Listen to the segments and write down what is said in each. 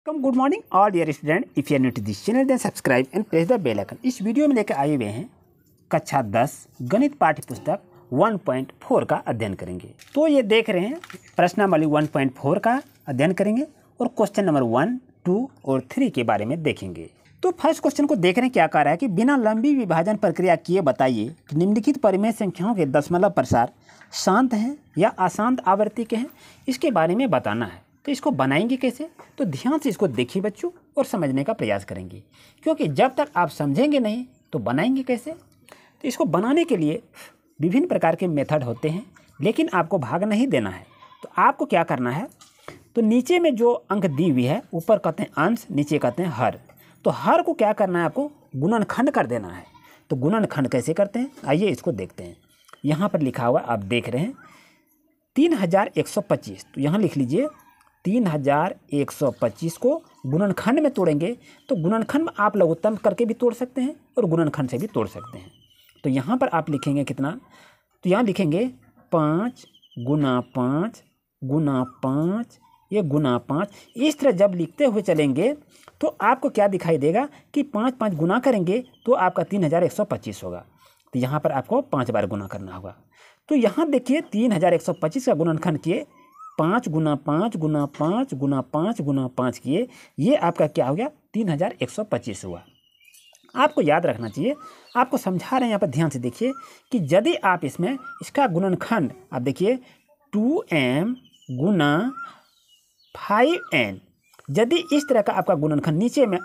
Good morning all dear student. If you are new to this channel then subscribe and press the bell icon. इस video में लेकर आए हुए हैं कक्षा 10 गणित पाठ्य पुस्तक 1.4 का अध्ययन करेंगे। तो ये देख रहे हैं प्रश्नावली 1.4 का अध्ययन करेंगे और क्वेश्चन नंबर 1, 2 और 3 के बारे में देखेंगे। तो फर्स्ट क्वेश्चन को देख रहे हैं क्या कह रहा है कि बिना लंबी विभाजन प्रक्रिया किए बताइए कि निम्नलिखित परिमेय संख्याओं के दशमलव प्रसार शांत हैं या अशांत आवृत्ति के हैं, इसके बारे में बताना है। तो इसको बनाएंगे कैसे, तो ध्यान से इसको देखिए बच्चों और समझने का प्रयास करेंगे, क्योंकि जब तक आप समझेंगे नहीं तो बनाएंगे कैसे। तो इसको बनाने के लिए विभिन्न प्रकार के मेथड होते हैं, लेकिन आपको भाग नहीं देना है। तो आपको क्या करना है, तो नीचे में जो अंक दी हुई है ऊपर कहते हैं अंश, नीचे कहते हैं हर। तो हर को क्या करना है, आपको गुणनखंड कर देना है। तो गुणनखंड कैसे करते हैं, आइए इसको देखते हैं। यहाँ पर लिखा हुआ आप देख रहे हैं 3125। तो यहाँ लिख लीजिए 3125 को गुणनखंड में तोड़ेंगे तो गुणनखंड में आप लघुत्तम करके भी तोड़ सकते हैं और गुणनखंड से भी तोड़ सकते हैं। तो यहाँ पर आप लिखेंगे कितना, तो यहाँ लिखेंगे 5 गुना 5 गुना 5 ये गुना 5। इस तरह जब लिखते हुए चलेंगे तो आपको क्या दिखाई देगा कि 5 गुना करेंगे तो आपका 3125 होगा। तो यहाँ पर आपको 5 बार गुना करना होगा। तो यहाँ देखिए 3125 का गुणनखंड किए 5 गुना 5 गुना 5 गुना 5 गुना 5 किए, ये आपका क्या हो गया 3125 हुआ। आपको याद रखना चाहिए, आपको समझा रहे हैं यहाँ पर ध्यान से देखिए कि यदि आप इसमें इसका गुणनखंड आप देखिए 2m गुना 5n, यदि इस तरह का आपका गुणनखंड नीचे में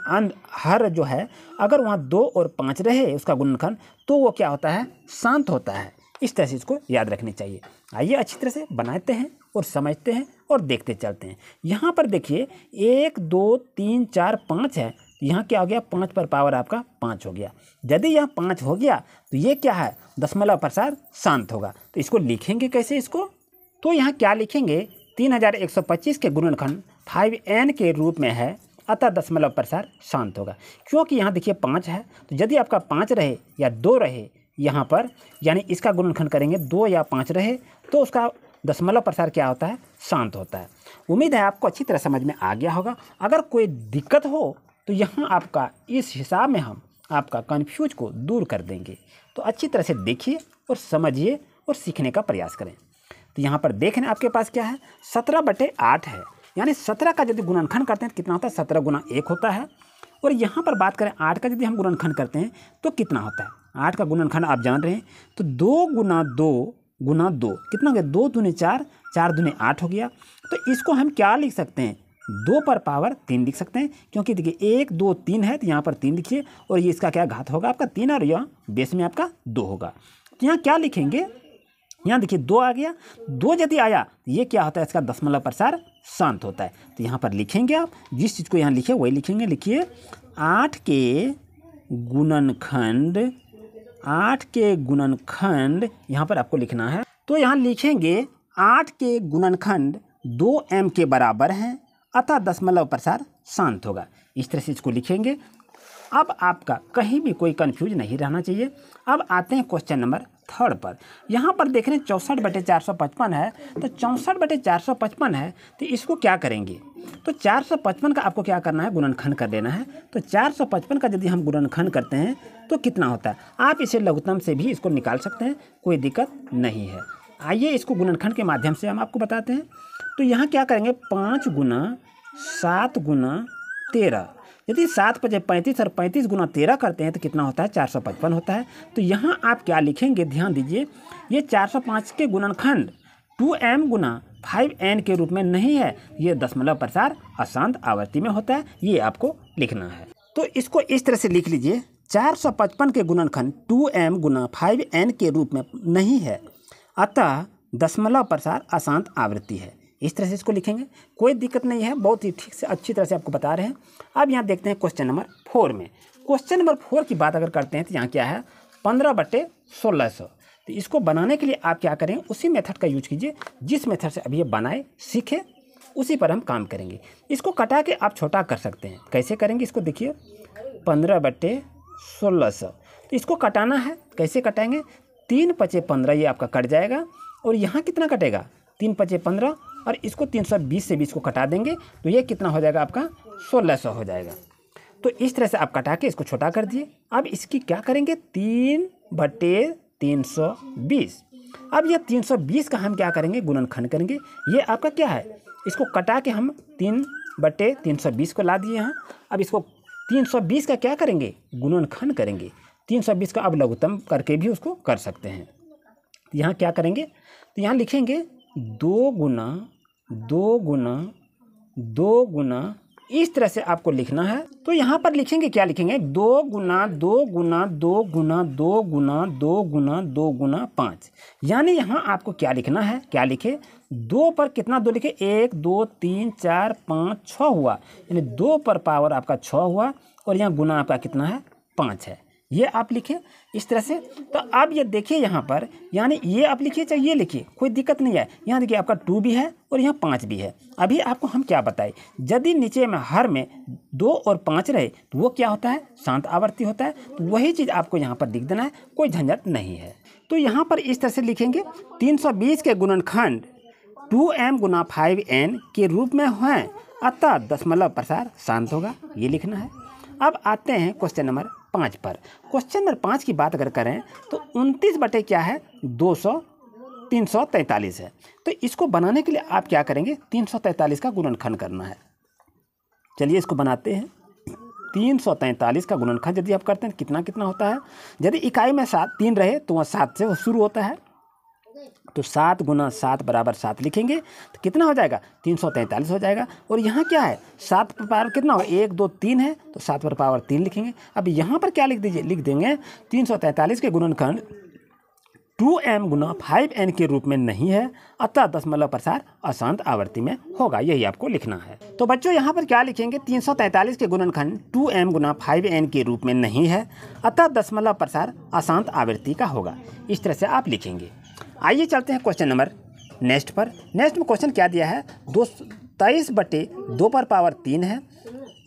हर जो है अगर वहाँ 2 और 5 रहे उसका गुणनखंड, तो वो क्या होता है, शांत होता है। इस तरह से इसको याद रखनी चाहिए। आइए अच्छी तरह से बनाते हैं और समझते हैं और देखते चलते हैं। यहाँ पर देखिए 1 2 3 4 5 है, यहाँ क्या हो गया 5 पर पावर आपका 5 हो गया। यदि यहाँ 5 हो गया तो ये क्या है, दशमलव प्रसार शांत होगा। तो इसको लिखेंगे कैसे इसको, तो यहाँ क्या लिखेंगे 3125 के गुणनखंड 5n के रूप में है, अतः दशमलव प्रसार शांत होगा। क्योंकि यहाँ देखिए 5 है, तो यदि आपका 5 रहे या 2 रहे यहाँ पर, यानी इसका गुणनखंड करेंगे 2 या 5 रहे तो उसका दशमलव प्रसार क्या होता है, शांत होता है। उम्मीद है आपको अच्छी तरह समझ में आ गया होगा। अगर कोई दिक्कत हो तो यहाँ आपका इस हिसाब में हम आपका कन्फ्यूज को दूर कर देंगे। तो अच्छी तरह से देखिए और समझिए और सीखने का प्रयास करें। तो यहाँ पर देखें आपके पास क्या है 17/8 है, यानी 17 का यदि गुणनखंड करते हैं तो कितना होता है, 17 गुना 1 होता है। और यहाँ पर बात करें 8 का यदि हम गुणनखंड करते हैं तो कितना होता है, 8 का गुणनखंड आप जान रहे हैं। तो 2 गुना 2 गुना 2 कितना हो गया, 2 दूनी 4 4 दूनी 8 हो गया। तो इसको हम क्या लिख सकते हैं, 2 पर पावर 3 लिख सकते हैं, क्योंकि देखिए 1 2 3 है तो यहाँ पर 3 लिखिए और ये इसका क्या घात होगा आपका 3 और यहाँ बेस में आपका 2 होगा। तो यहाँ क्या लिखेंगे, यहाँ देखिए 2 आ गया, 2 यदि आया तो ये क्या होता है, इसका दशमलव प्रसार शांत होता है। तो यहाँ पर लिखेंगे आप जिस चीज़ को यहाँ लिखे वही लिखेंगे। लिखिए 8 के गुणनखंड यहाँ पर आपको लिखना है। तो यहाँ लिखेंगे 8 के गुणनखंड 2m के बराबर हैं, अतः दशमलव प्रसार शांत होगा। इस तरह से इसको लिखेंगे। अब आपका कहीं भी कोई कंफ्यूज नहीं रहना चाहिए। अब आते हैं क्वेश्चन नंबर 3 पर। यहाँ पर देख रहे हैं 64/455 है, तो 64/455 है तो इसको क्या करेंगे, तो 455 का आपको क्या करना है, गुणनखंड कर देना है। तो 455 का यदि हम गुणनखंड करते हैं तो कितना होता है, आप इसे लघुत्तम से भी इसको निकाल सकते हैं, कोई दिक्कत नहीं है। आइए इसको गुणनखंड के माध्यम से हम आपको बताते हैं। तो यहाँ क्या करेंगे 5 गुना 7 गुना 13, यदि 7 × 35 और 35 गुना 13 करते हैं तो कितना होता है, 455 होता है। तो यहाँ आप क्या लिखेंगे, ध्यान दीजिए, ये 405 के गुणनखंड 2m गुना 5n के रूप में नहीं है, ये दशमलव प्रसार अशांत आवृत्ति में होता है, ये आपको लिखना है। तो इसको इस तरह से लिख लीजिए 455 के गुणनखंड 2m गुना 5n के रूप में नहीं है, अतः दशमलव प्रसार अशांत आवृत्ति है। इस तरह से इसको लिखेंगे, कोई दिक्कत नहीं है, बहुत ही ठीक से अच्छी तरह से आपको बता रहे हैं। अब यहाँ देखते हैं क्वेश्चन नंबर 4 में। क्वेश्चन नंबर 4 की बात अगर करते हैं तो यहाँ क्या है 15/1600। तो इसको बनाने के लिए आप क्या करें, उसी मेथड का यूज कीजिए जिस मेथड से अभी ये बनाए सीखे, उसी पर हम काम करेंगे। इसको कटा के आप छोटा कर सकते हैं। कैसे करेंगे इसको देखिए 15/1600। तो इसको कटाना है, कैसे कटाएंगे, 3 × 15 ये आपका कट जाएगा और यहाँ कितना कटेगा, 3 × 15 और इसको 320 से 20 को कटा देंगे तो ये कितना हो जाएगा आपका 1600 हो जाएगा। तो इस तरह से आप कटा के इसको छोटा कर दिए। अब इसकी क्या करेंगे 3/320। अब ये 320 का हम क्या करेंगे गुणनखंड करेंगे। ये आपका क्या है, इसको कटा के हम 3/320 को ला दिए यहाँ। अब इसको 320 का क्या करेंगे गुणनखंड करेंगे। 320 का अब लघुत्तम करके भी उसको कर सकते हैं। यहाँ क्या करेंगे तो यहाँ लिखेंगे 2 गुना 2 गुना 2 गुना, इस तरह से आपको लिखना है। तो यहाँ पर लिखेंगे क्या लिखेंगे 2 गुना 2 गुना 2 गुना 2 गुना 2 गुना 2 गुना 5। यानी यहाँ आपको क्या लिखना है, क्या लिखे 2 पर कितना 2 लिखे 1 2 3 4 5 6 हुआ, यानी 2 पर पावर आपका 6 हुआ और यहाँ गुना आपका कितना है 5 है। ये आप लिखे इस तरह से। तो अब ये देखिए यहाँ पर, यानी ये आप लिखिए चाहे ये लिखिए, कोई दिक्कत नहीं है। यहाँ देखिए आपका 2 भी है और यहाँ 5 भी है। अभी आपको हम क्या बताए, यदि नीचे में हर में 2 और 5 रहे तो वो क्या होता है शांत आवर्ती होता है। तो वही चीज़ आपको यहाँ पर लिख देना है, कोई झंझट नहीं है। तो यहाँ पर इस तरह से लिखेंगे 320 के गुणनखंड 2m गुना 5n के रूप में हैं, अतः दशमलव प्रसार शांत होगा, ये लिखना है। अब आते हैं क्वेश्चन नंबर 5 पर। क्वेश्चन नंबर 5 की बात अगर करें तो 29 बटे क्या है 343 है। तो इसको बनाने के लिए आप क्या करेंगे 343 का गुणनखंड करना है। चलिए इसको बनाते हैं। 343 का गुणनखंड यदि आप करते हैं कितना कितना होता है, यदि इकाई में 3 रहे तो वह 7 से शुरू होता है। तो 7 गुना 7 बराबर 7 लिखेंगे तो कितना हो जाएगा 343 हो जाएगा। और यहाँ क्या है 7 पर पावर कितना होगा 1 2 3 है, तो 7 पर पावर 3 लिखेंगे। अब यहाँ पर क्या लिख दीजिए, लिख देंगे 343 के गुणनखंड 2m गुना 5n के रूप में नहीं है, अतः दशमलव प्रसार अशांत आवर्ती में होगा, यही आपको लिखना है। तो बच्चों यहाँ पर क्या लिखेंगे 343 के गुणनखंड 2m गुना 5n के रूप में नहीं है, अतः दशमलव प्रसार अशांत आवर्ती का होगा। इस तरह से आप लिखेंगे। आइए चलते हैं क्वेश्चन नंबर नेक्स्ट पर। नेक्स्ट में क्वेश्चन क्या दिया है 23 बटे 2 पर पावर 3 है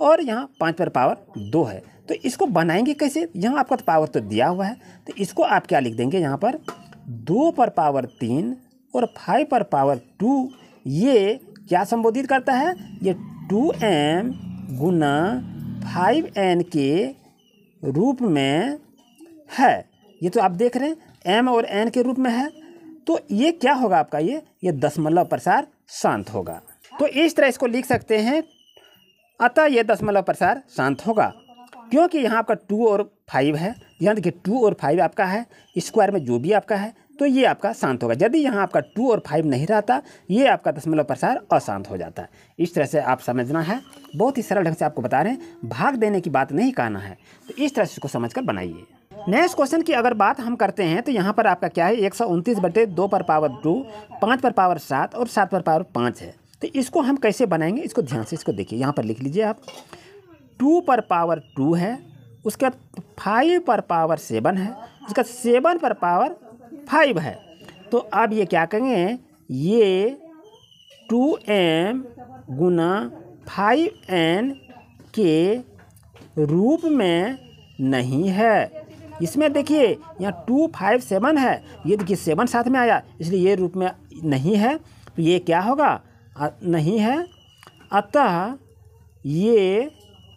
और यहाँ 5 पर पावर 2 है। तो इसको बनाएंगे कैसे, यहाँ आपका तो पावर तो दिया हुआ है, तो इसको आप क्या लिख देंगे यहाँ पर 2 पर पावर 3 और 5 पर पावर 2, ये क्या संबोधित करता है, ये 2m गुना 5n के रूप में है। ये तो आप देख रहे हैं m और n के रूप में है, तो ये क्या होगा आपका ये दशमलव प्रसार शांत होगा। तो इस तरह इसको लिख सकते हैं, अतः ये दशमलव प्रसार शांत होगा, क्योंकि यहाँ आपका 2 और 5 है। यहाँ देखिए 2 और 5 आपका है, स्क्वायर में जो भी आपका है तो ये आपका शांत होगा। यदि यहाँ आपका 2 और 5 नहीं रहता, ये आपका दशमलव प्रसार अशांत हो जाता है। इस तरह से आप समझना है, बहुत ही सरल ढंग से आपको बता रहे हैं, भाग देने की बात नहीं कहना है। तो इस तरह से इसको समझ कर बनाइए। नेक्स्ट क्वेश्चन की अगर बात हम करते हैं तो यहाँ पर आपका क्या है 129 बटे 2 पर पावर 2, 5 पर पावर 7 और 7 पर पावर 5 है। तो इसको हम कैसे बनाएंगे, इसको ध्यान से इसको देखिए। यहाँ पर लिख लीजिए आप 2 पर पावर 2 है, उसके बाद 5 पर पावर 7 है, उसका 7 पर पावर 5 है। तो अब ये क्या करेंगे, ये 2m गुना 5n के रूप में नहीं है। इसमें देखिए यहाँ 2 5 7 है, ये देखिए 7 साथ में आया, इसलिए ये रूप में नहीं है। तो ये क्या होगा नहीं है, अतः ये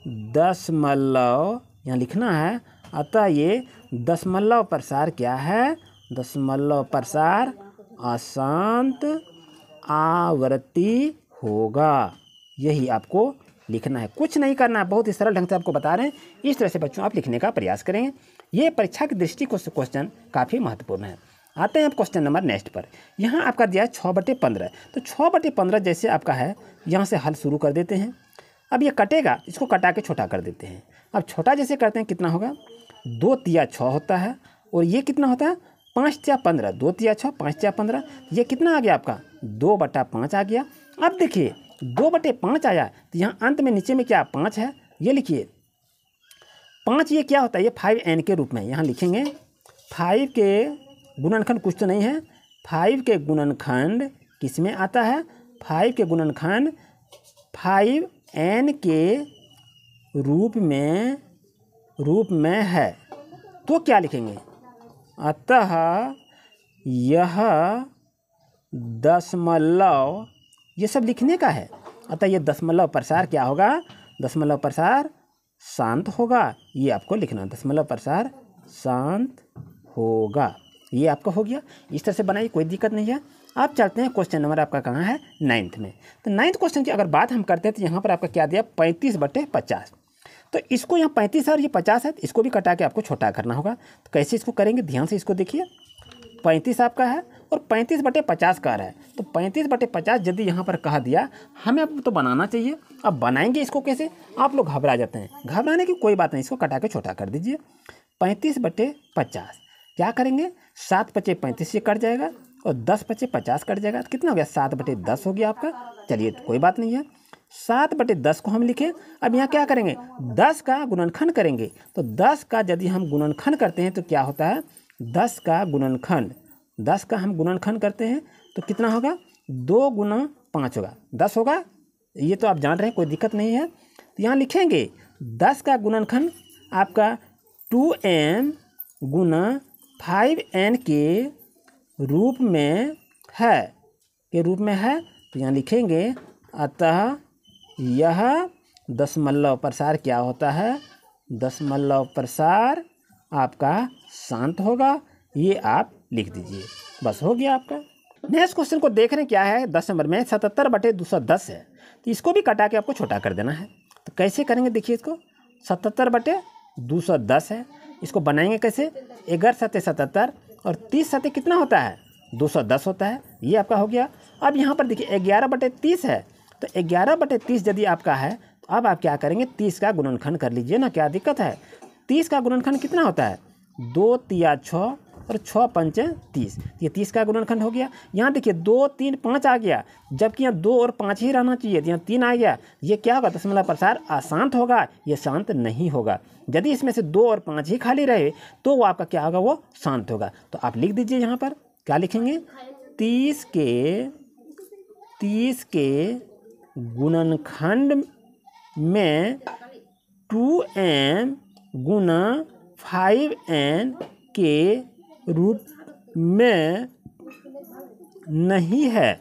दशमलव यहाँ लिखना है, अतः ये दशमलव प्रसार क्या है, दशमलव प्रसार अशांत आवर्ती होगा, यही आपको लिखना है। कुछ नहीं करना है, बहुत ही सरल ढंग से आपको बता रहे हैं। इस तरह से बच्चों आप लिखने का प्रयास करेंगे। ये परीक्षा की दृष्टि को क्वेश्चन काफ़ी महत्वपूर्ण है। आते हैं आप क्वेश्चन नंबर नेक्स्ट पर। यहाँ आपका दिया है 6/15। तो 6/15 जैसे आपका है, यहाँ से हल शुरू कर देते हैं। अब ये कटेगा, इसको कटा के छोटा कर देते हैं। अब छोटा जैसे करते हैं कितना होगा 2 तिया 6 होता है, और ये कितना होता है 5 तिया 15, 2 तिया 6 5 तिया 15, ये कितना आ गया आपका 2/5 आ गया। अब देखिए 2/5 आया, तो यहाँ अंत में नीचे में क्या 5 है, ये लिखिए 5, ये क्या होता है, ये 5n के रूप में यहाँ लिखेंगे। 5 के गुणनखंड कुछ तो नहीं है, 5 के गुणनखंड किस में आता है, 5 के गुणनखंड 5n के रूप में है। तो क्या लिखेंगे, अतः यह दशमलव ये सब लिखने का है। अतः ये दशमलव प्रसार क्या होगा, दशमलव प्रसार शांत होगा, ये आपको लिखना, दशमलव प्रसार शांत होगा, ये आपका हो गया। इस तरह से बनाइए, कोई दिक्कत नहीं है। आप चलते हैं क्वेश्चन नंबर आपका कहाँ है, 9th में। तो 9th क्वेश्चन की अगर बात हम करते हैं तो यहाँ पर आपका क्या दिया, 35/50। तो इसको यहाँ 35 है और ये 50 है, तो इसको भी कटा के आपको छोटा करना होगा। तो कैसे इसको करेंगे, ध्यान से इसको देखिए। 35 आपका है और 35/50 का रहा है, तो 35/50 यदि यहाँ पर कहा दिया, हमें अब तो बनाना चाहिए। अब बनाएंगे इसको कैसे, आप लोग घबरा जाते हैं, घबराने की कोई बात नहीं, इसको कटा के छोटा कर दीजिए। 35/50 क्या करेंगे, 7×5 से कट जाएगा और 10×50 कट जाएगा, तो कितना हो गया, 7/10 हो गया आपका। चलिए तो कोई बात नहीं है, 7/10 को हम लिखें। अब यहाँ क्या करेंगे, 10 का गुणनखंड करेंगे। तो 10 का यदि हम गुणनखंड करते हैं तो क्या होता है, 10 का गुणनखंड, 10 का हम गुणनखंड करते हैं तो कितना होगा, 2 × 5 होगा, 10 होगा। ये तो आप जान रहे हैं, कोई दिक्कत नहीं है। तो यहाँ लिखेंगे 10 का गुणनखंड आपका 2m × 5n के रूप में है, तो यहाँ लिखेंगे। अतः यह दशमलव प्रसार क्या होता है, दशमलव प्रसार आपका शांत होगा, ये आप लिख दीजिए, बस हो गया आपका। नेक्स्ट क्वेश्चन को देख रहे हैं, क्या है 10 नंबर में, 77/210 है। तो इसको भी कटा के आपको छोटा कर देना है। तो कैसे करेंगे, देखिए इसको, 77/210 है, इसको बनाएंगे कैसे, 11 × 77 और 30 × कितना होता है, 210 होता है, ये आपका हो गया। अब यहाँ पर देखिए 11/30 है, तो 11/30 यदि आपका है तो अब आप क्या करेंगे, 30 का गुणनखंड कर लीजिए ना, क्या दिक्कत है। 30 का गुणनखंड कितना होता है, 2 × 6 और 6 × 5 = 30, ये 30 का गुणनखंड हो गया। यहाँ देखिए 2 3 5 आ गया, जबकि यहाँ 2 और 5 ही रहना चाहिए, तो यहाँ 3 आ गया। ये क्या होगा, दशमलव प्रसार अशांत होगा, ये शांत नहीं होगा। यदि इसमें से 2 और 5 ही खाली रहे तो वो आपका क्या होगा, वो शांत होगा। तो आप लिख दीजिए, यहाँ पर क्या लिखेंगे, 30 के गुणनखंड में 2m × 5n के रूप में नहीं है,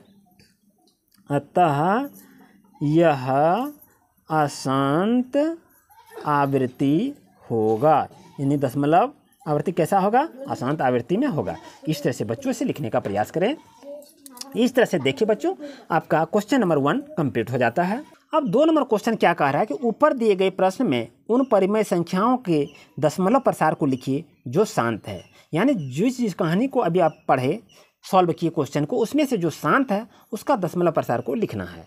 अतः यह अशांत आवृत्ति होगा। यानी दशमलव आवृत्ति कैसा होगा, अशांत आवृत्ति में होगा। इस तरह से बच्चों से लिखने का प्रयास करें। इस तरह से देखिए बच्चों, आपका क्वेश्चन नंबर 1 कंप्लीट हो जाता है। अब 2 नंबर क्वेश्चन क्या कह रहा है कि ऊपर दिए गए प्रश्न में उन परिमेय संख्याओं के दशमलव प्रसार को लिखिए जो शांत है। यानी जिस कहानी को अभी आप पढ़े, सॉल्व किए क्वेश्चन को, उसमें से जो शांत है उसका दशमलव प्रसार को लिखना है।